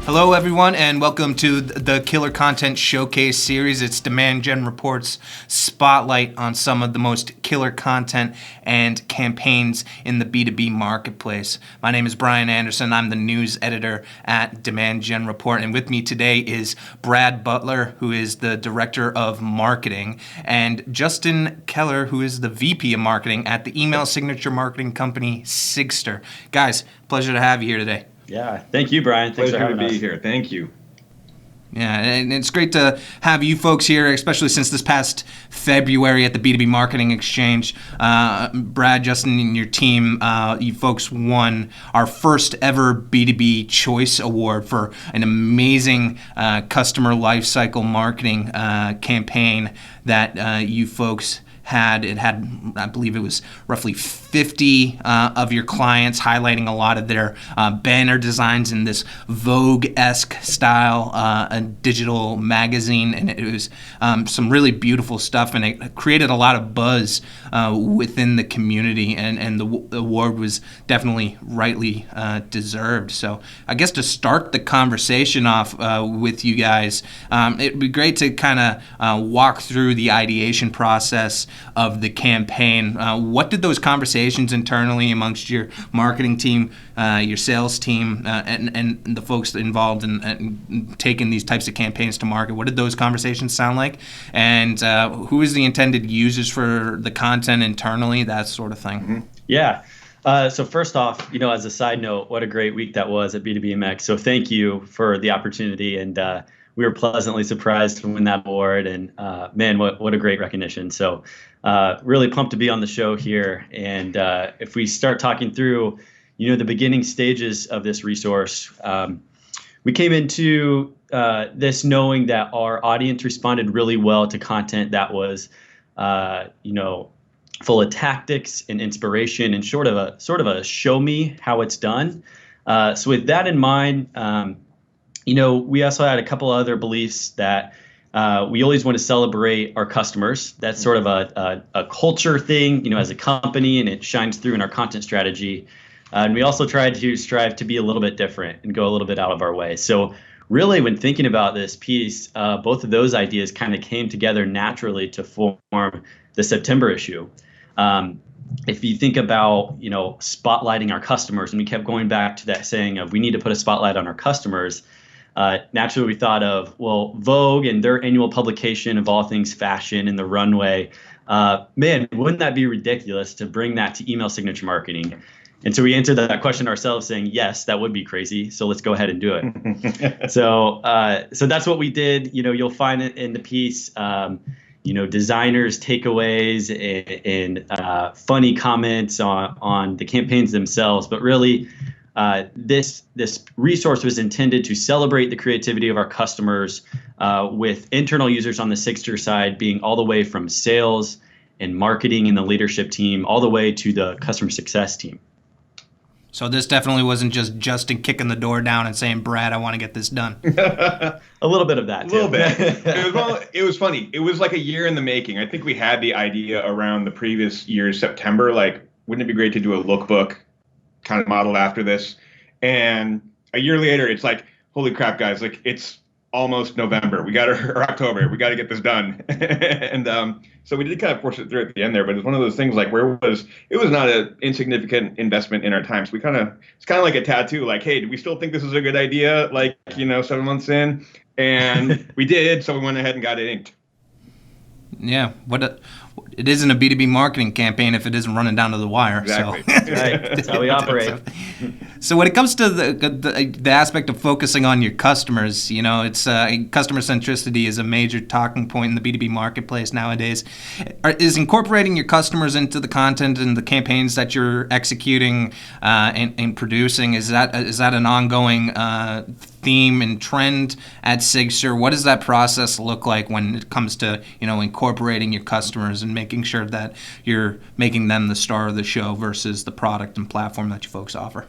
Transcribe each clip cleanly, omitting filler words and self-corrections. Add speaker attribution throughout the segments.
Speaker 1: Hello, everyone, and welcome to the Killer Content Showcase series. It's Demand Gen Report's spotlight on some of the most killer content and campaigns in the B2B marketplace. My name is Brian Anderson. I'm the news editor at Demand Gen Report, and with me today is Brad Butler, who is the Director of Marketing, and Justin Keller, who is the VP of Marketing at the email signature marketing company Sigstr. Guys, pleasure to have you here today.
Speaker 2: Yeah, thank you, Brian. Thanks for having us.
Speaker 3: Pleasure to be here. Thank you.
Speaker 1: Yeah, and it's great to have you folks here, especially since this past February at the B2B Marketing Exchange. Brad, Justin, and your team, you folks won our first ever B2B Choice Award for an amazing customer lifecycle marketing campaign that you folks had. It had, I believe it was roughly 50 of your clients highlighting a lot of their banner designs in this Vogue-esque style, a digital magazine, and it was some really beautiful stuff, and it created a lot of buzz within the community, and the award was definitely rightly deserved. So I guess to start the conversation off with you guys, it'd be great to kind of walk through the ideation process of the campaign. What did those conversations internally amongst your marketing team, your sales team, and the folks involved in taking these types of campaigns to market, what did those conversations sound like? And who is the intended users for the content internally, that sort of thing?
Speaker 2: Mm-hmm. Yeah. So first off, as a side note, what a great week that was at B2BMX. So thank you for the opportunity, and we were pleasantly surprised to win that award, and man, what a great recognition. So really pumped to be on the show here. And if we start talking through, the beginning stages of this resource, we came into this knowing that our audience responded really well to content that was, full of tactics and inspiration and sort of a show me how it's done. So with that in mind, we also had a couple other beliefs that we always want to celebrate our customers. That's sort of a culture thing, as a company, and it shines through in our content strategy. And we also tried to strive to be a little bit different and go a little bit out of our way. So really, when thinking about this piece, both of those ideas kind of came together naturally to form the September issue. If you think about, spotlighting our customers, and we kept going back to that saying of we need to put a spotlight on our customers, naturally we thought of, well, Vogue and their annual publication of all things fashion and the runway. Man, wouldn't that be ridiculous to bring that to email signature marketing? And so we answered that question ourselves saying, yes, that would be crazy. So let's go ahead and do it. So that's what we did. You'll find it in the piece, designers' takeaways and funny comments on the campaigns themselves. But really, this resource was intended to celebrate the creativity of our customers, with internal users on the Sigstr side being all the way from sales and marketing and the leadership team all the way to the customer success team.
Speaker 1: So this definitely wasn't just Justin kicking the door down and saying, Brad, I want to get this done.
Speaker 2: A little bit of that, too.
Speaker 3: A little bit. It was funny. It was like a year in the making. I think we had the idea around the previous year's September, like, wouldn't it be great to do a lookbook kind of modeled after this? And a year later, it's like, holy crap, guys, like, it's almost November. Or October. We got to get this done. And so we did kind of force it through at the end there, but it's one of those things like it was not an insignificant investment in our time. So it's kind of like a tattoo, like, hey, do we still think this is a good idea? Like, 7 months in, and we did. So we went ahead and got it inked.
Speaker 1: Yeah, it isn't a B2B marketing campaign if it isn't running down to the wire.
Speaker 3: Exactly.
Speaker 1: So.
Speaker 2: Right. That's how we operate.
Speaker 1: So when it comes to the aspect of focusing on your customers, it's customer centricity is a major talking point in the B2B marketplace nowadays. Is incorporating your customers into the content and the campaigns that you're executing and producing, is that an ongoing theme and trend at Sigstr? What does that process look like when it comes to incorporating your customers and making sure that you're making them the star of the show versus the product and platform that you folks offer?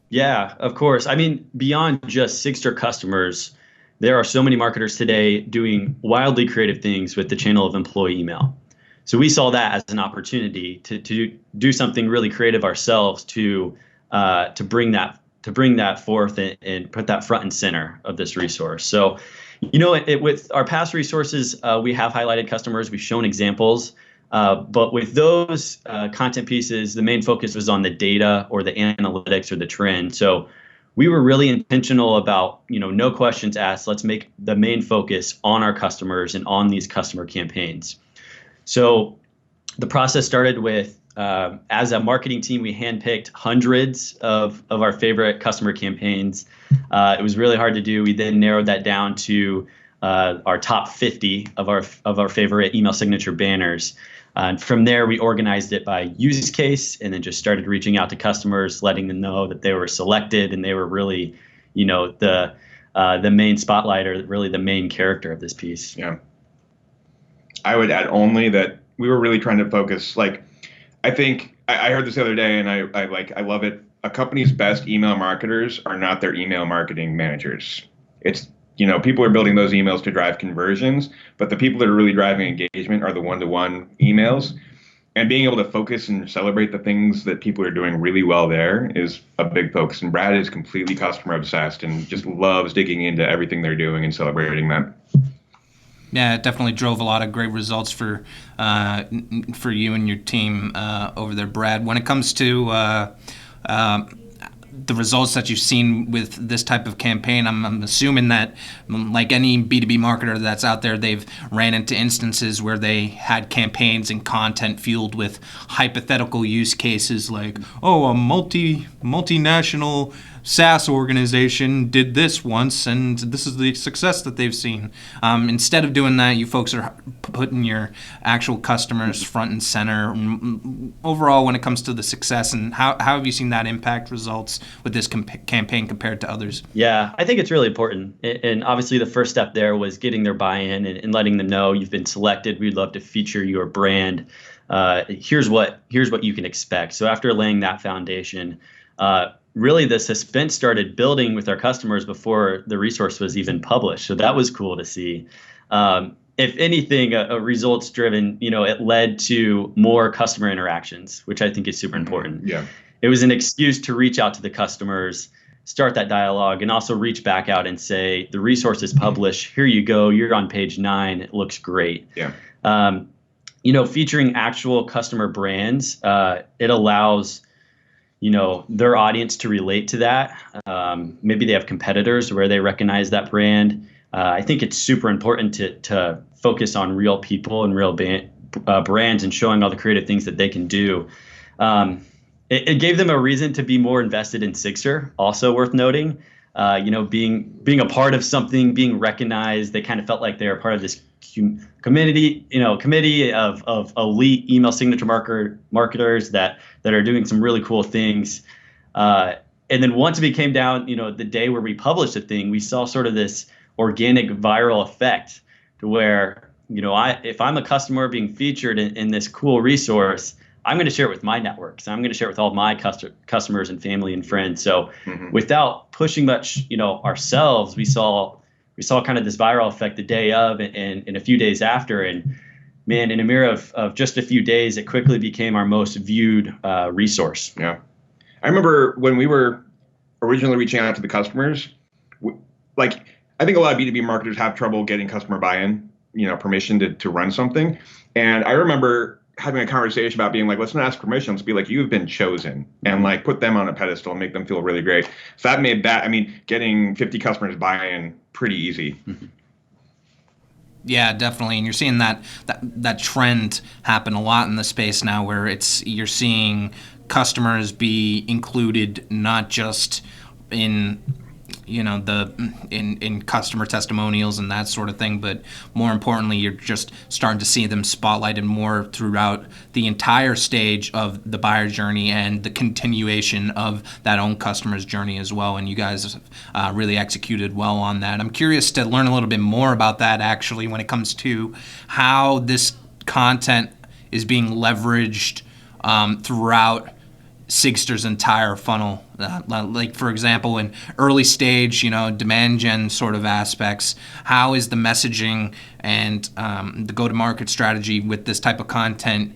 Speaker 2: Yeah, of course. I mean, beyond just Sigstr customers, there are so many marketers today doing wildly creative things with the channel of employee email. So we saw that as an opportunity to do something really creative ourselves to bring that bring that forth and put that front and center of this resource. So, with our past resources, we have highlighted customers, we've shown examples, but with those content pieces, the main focus was on the data or the analytics or the trend. So we were really intentional about, no questions asked. Let's make the main focus on our customers and on these customer campaigns. So the process started with, as a marketing team, we handpicked hundreds of our favorite customer campaigns. It was really hard to do. We then narrowed that down to our top 50 of our favorite email signature banners. And from there, we organized it by use case and then just started reaching out to customers, letting them know that they were selected and they were really, the main spotlight or really the main character of this piece.
Speaker 3: Yeah. I would add only that we were really trying to focus. Like, I think I heard this the other day, and I love it. A company's best email marketers are not their email marketing managers. It's people are building those emails to drive conversions, but the people that are really driving engagement are the one-to-one emails. And being able to focus and celebrate the things that people are doing really well there is a big focus. And Brad is completely customer obsessed and just loves digging into everything they're doing and celebrating that.
Speaker 1: Yeah, it definitely drove a lot of great results for you and your team over there, Brad. When it comes to the results that you've seen with this type of campaign, I'm assuming that, like any B2B marketer that's out there, they've ran into instances where they had campaigns and content fueled with hypothetical use cases like, a multinational SaaS organization did this once, and this is the success that they've seen. Instead of doing that, you folks are putting your actual customers front and center. Overall, when it comes to the success, and how have you seen that impact results with this campaign compared to others?
Speaker 2: Yeah, I think it's really important. And obviously the first step there was getting their buy-in and letting them know you've been selected. We'd love to feature your brand. Here's what you can expect. So after laying that foundation, really the suspense started building with our customers before the resource was even published. So that was cool to see. If anything, a results driven, it led to more customer interactions, which I think is super important.
Speaker 3: Yeah.
Speaker 2: It was an excuse to reach out to the customers, start that dialogue, and also reach back out and say, the resource is published. Here you go. You're on page 9. It looks great.
Speaker 3: Yeah.
Speaker 2: Featuring actual customer brands, it allows their audience to relate to that. Maybe they have competitors where they recognize that brand. I think it's super important to focus on real people and real brands and showing all the creative things that they can do. It gave them a reason to be more invested in Sigstr. Also worth noting, being a part of something, being recognized, they kind of felt like they were part of this committee of elite email signature marketers that are doing some really cool things. And then once it came down, the day where we published the thing, we saw sort of this organic viral effect to where, if I'm a customer being featured in this cool resource, I'm going to share it with my network. So I'm going to share it with all my customers and family and friends. So without pushing much, ourselves, we saw kind of this viral effect the day of and a few days after. And man, in a matter of just a few days, it quickly became our most viewed resource.
Speaker 3: Yeah. I remember when we were originally reaching out to the customers, I think a lot of B2B marketers have trouble getting customer buy-in, permission to run something. And I remember having a conversation about being like, let's not ask permission. Let's be like, you've been chosen, and put them on a pedestal and make them feel really great. So that made getting 50 customers buy-in pretty easy.
Speaker 1: Yeah, definitely. And you're seeing that trend happen a lot in the space now, where you're seeing customers be included not just in in customer testimonials and that sort of thing, but more importantly, you're just starting to see them spotlighted more throughout the entire stage of the buyer journey and the continuation of that own customer's journey as well. And you guys have really executed well on that. I'm curious to learn a little bit more about that, actually, when it comes to how this content is being leveraged throughout Sigstr's entire funnel. Like, for example, in early stage, demand gen sort of aspects, how is the messaging and the go-to-market strategy with this type of content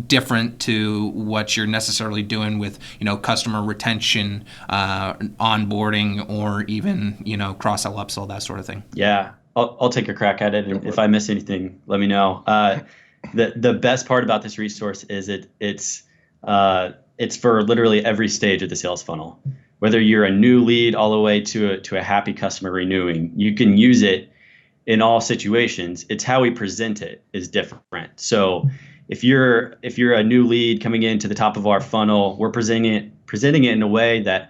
Speaker 1: different to what you're necessarily doing with, customer retention, onboarding, or even, cross-sell, upsell, that sort of thing?
Speaker 2: Yeah, I'll take a crack at it, and if I miss anything, let me know. The best part about this resource is it's for literally every stage of the sales funnel. Whether you're a new lead all the way to a happy customer renewing, you can use it in all situations. It's how we present it is different. So if you're a new lead coming into the top of our funnel, we're presenting it in a way that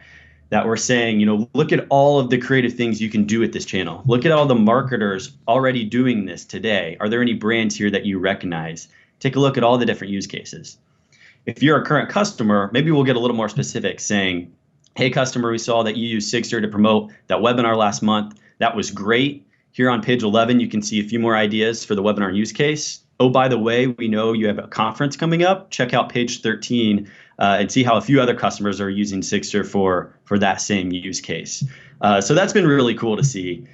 Speaker 2: we're saying, look at all of the creative things you can do with this channel. Look at all the marketers already doing this today. Are there any brands here that you recognize? Take a look at all the different use cases. If you're a current customer, maybe we'll get a little more specific, saying, hey, customer, we saw that you used Sigstr to promote that webinar last month. That was great. Here on page 11, you can see a few more ideas for the webinar use case. Oh, by the way, we know you have a conference coming up. Check out page 13 and see how a few other customers are using Sigstr for that same use case. So that's been really cool to see.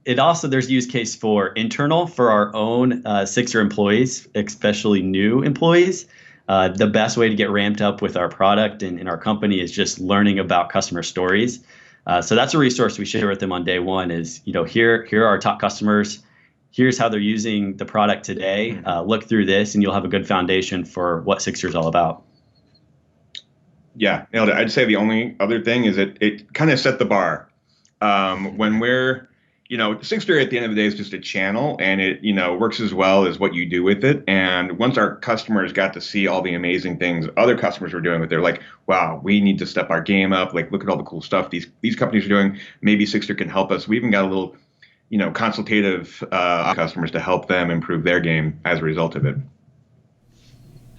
Speaker 2: It also, there's use case for internal, for our own Sigstr employees, especially new employees. The best way to get ramped up with our product and in our company is just learning about customer stories. So that's a resource we share with them on day one is, here are our top customers. Here's how they're using the product today. Look through this and you'll have a good foundation for what Sigstr is all about.
Speaker 3: Yeah, nailed it. I'd say the only other thing is it kind of set the bar. When we're, Sigstr at the end of the day is just a channel, and it, works as well as what you do with it. And once our customers got to see all the amazing things other customers were doing with it, they're like, wow, we need to step our game up. Like, look at all the cool stuff these companies are doing. Maybe Sigstr can help us. We even got a little, consultative customers to help them improve their game as a result of it.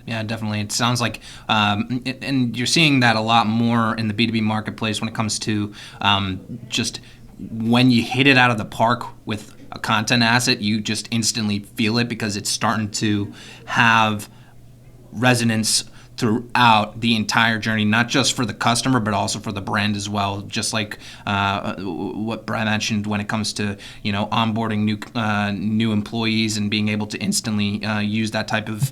Speaker 1: Yeah, definitely. It sounds like, and you're seeing that a lot more in the B2B marketplace when it comes to just when you hit it out of the park with a content asset, you just instantly feel it because it's starting to have resonance throughout the entire journey, not just for the customer, but also for the brand as well. Just like what Brad mentioned when it comes to, onboarding new employees and being able to instantly use that type of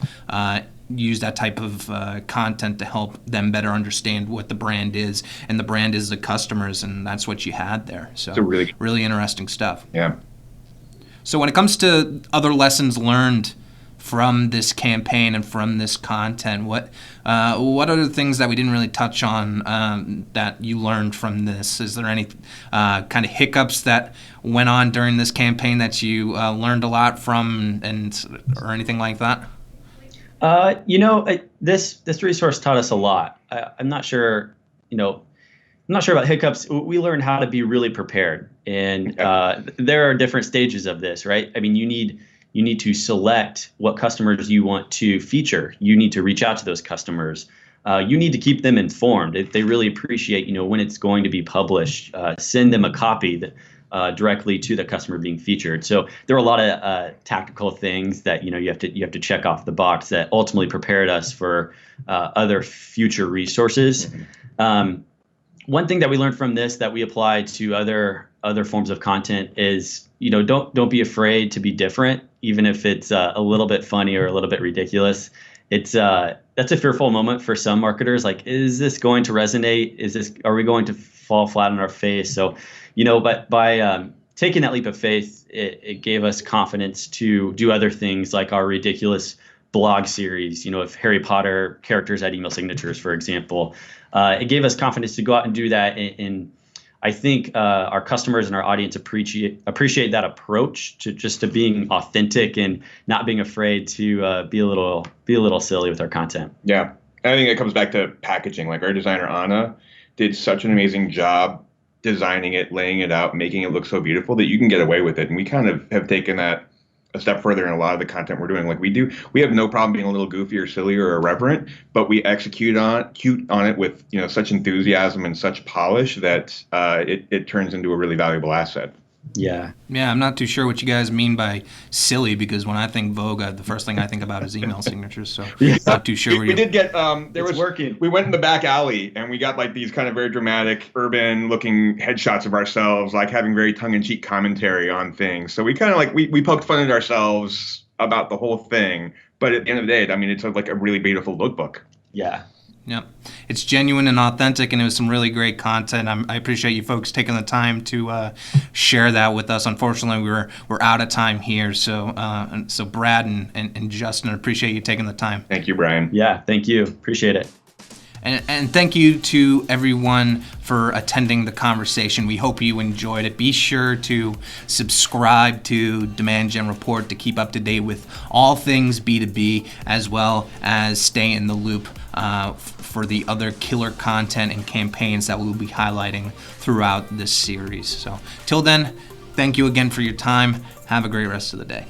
Speaker 1: content to help them better understand what the brand is, and the brand is the customers, and that's what you had there. So
Speaker 3: it's
Speaker 1: really interesting stuff.
Speaker 3: Yeah.
Speaker 1: So when it comes to other lessons learned from this campaign and from this content, what are the things that we didn't really touch on that you learned from this? Is there any kind of hiccups that went on during this campaign that you learned a lot from, or anything like that?
Speaker 2: This resource taught us a lot. I'm not sure about hiccups. We learned how to be really prepared, and there are different stages of this, right? I mean, you need to select what customers you want to feature. You need to reach out to those customers. You need to keep them informed. If they really appreciate, when it's going to be published, send them a copy that, directly to the customer being featured. So there are a lot of tactical things that you have to check off the box that ultimately prepared us for other future resources. Mm-hmm. One thing that we learned from this that we apply to other forms of content is, don't be afraid to be different, even if it's a little bit funny or a little bit ridiculous. That's a fearful moment for some marketers. Like, is this going to resonate? Are we going to fall flat on our face? So, but by taking that leap of faith, it gave us confidence to do other things like our ridiculous blog series, of Harry Potter characters at email signatures, for example. It gave us confidence to go out and do that. And I think our customers and our audience appreciate that approach to being authentic and not being afraid to be a little silly with our content.
Speaker 3: Yeah, I think it comes back to packaging. Like, our designer Anna did such an amazing job designing it, laying it out, making it look so beautiful that you can get away with it. And we kind of have taken that a step further in a lot of the content we're doing. Like, we have no problem being a little goofy or silly or irreverent, but we execute on it with such enthusiasm and such polish that it turns into a really valuable asset.
Speaker 2: Yeah.
Speaker 1: Yeah, I'm not too sure what you guys mean by silly, because when I think Vogue, the first thing I think about is email signatures. So not too sure.
Speaker 3: We did get
Speaker 2: working.
Speaker 3: We went in the back alley and we got like these kind of very dramatic, urban looking headshots of ourselves, like having very tongue in cheek commentary on things. So we kind of like we poked fun at ourselves about the whole thing. But at the end of the day, I mean, it's like a really beautiful lookbook.
Speaker 2: Yeah.
Speaker 1: Yep. It's genuine and authentic, and it was some really great content. I appreciate you folks taking the time to share that with us. Unfortunately, we're out of time here, so Brad and Justin, I appreciate you taking the time.
Speaker 3: Thank you, Brian.
Speaker 2: Yeah, thank you. Appreciate it.
Speaker 1: And thank you to everyone for attending the conversation. We hope you enjoyed it. Be sure to subscribe to Demand Gen Report to keep up to date with all things B2B, as well as stay in the loop for the other killer content and campaigns that we'll be highlighting throughout this series. So till then, thank you again for your time. Have a great rest of the day.